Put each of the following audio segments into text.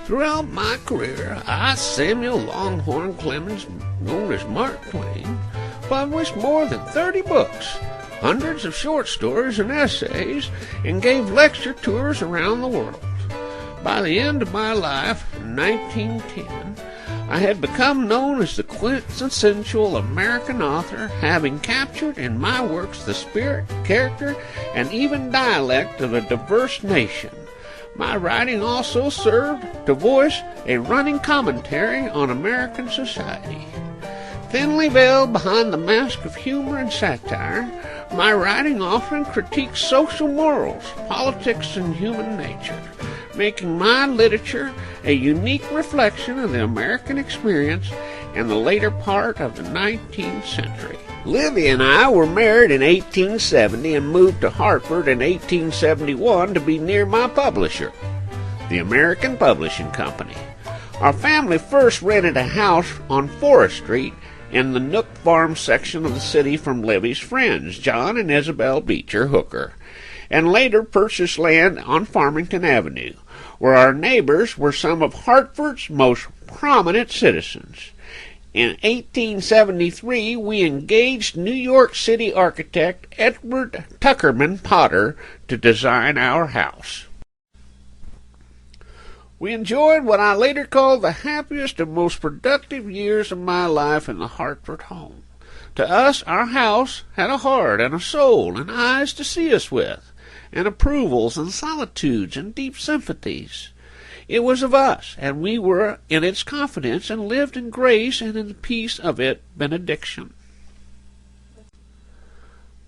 Throughout my career, I, Samuel Longhorn Clemens, known as Mark Twain, published more than 30 books, hundreds of short stories and essays, and gave lecture tours around the world. By the end of my life, in 1910, I had become known as the quintessential American author, having captured in my works the spirit, character, and even dialect of a diverse nation. My writing also served to voice a running commentary on American society. Thinly veiled behind the mask of humor and satire, my writing often critiques social morals, politics, and human nature, making my literature a unique reflection of the American experience in the later part of the 19th century. Livy and I were married in 1870 and moved to Hartford in 1871 to be near my publisher, the American Publishing Company. Our family first rented a house on Forest Street in the Nook Farm section of the city from Livy's friends, John and Isabel Beecher Hooker, and later purchased land on Farmington Avenue, where our neighbors were some of Hartford's most prominent citizens. In 1873, we engaged New York City architect Edward Tuckerman Potter to design our house. We enjoyed what I later called the happiest and most productive years of my life in the Hartford home. To us, our house had a heart and a soul and eyes to see us with, and approvals and solitudes and deep sympathies. It was of us, and we were in its confidence and lived in grace and in the peace of its benediction.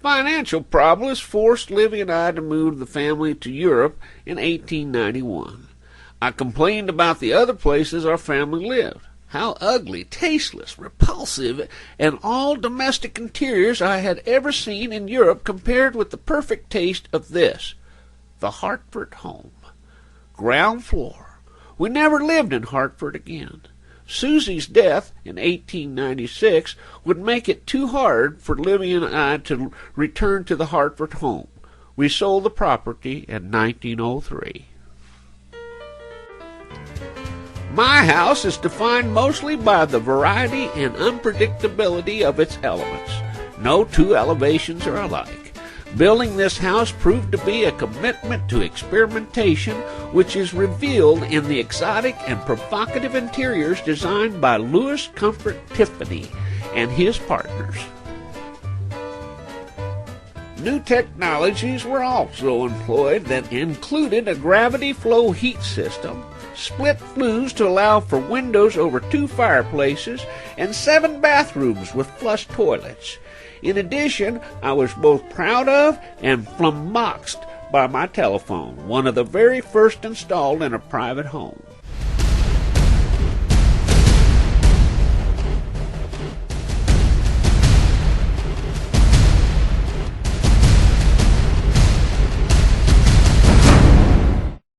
Financial problems forced Livy and I to move the family to Europe in 1891. I complained about the other places our family lived. How ugly, tasteless, repulsive, and all domestic interiors I had ever seen in Europe compared with the perfect taste of this, the Hartford home. Ground floor. We never lived in Hartford again. Susie's death in 1896 would make it too hard for Livy and I to return to the Hartford home. We sold the property in 1903. My house is defined mostly by the variety and unpredictability of its elements. No two elevations are alike. Building this house proved to be a commitment to experimentation, which is revealed in the exotic and provocative interiors designed by Louis Comfort Tiffany and his partners. New technologies were also employed that included a gravity flow heat system, split flues to allow for windows over 2 fireplaces, and 7 bathrooms with flush toilets. In addition, I was both proud of and flummoxed by my telephone, one of the very first installed in a private home.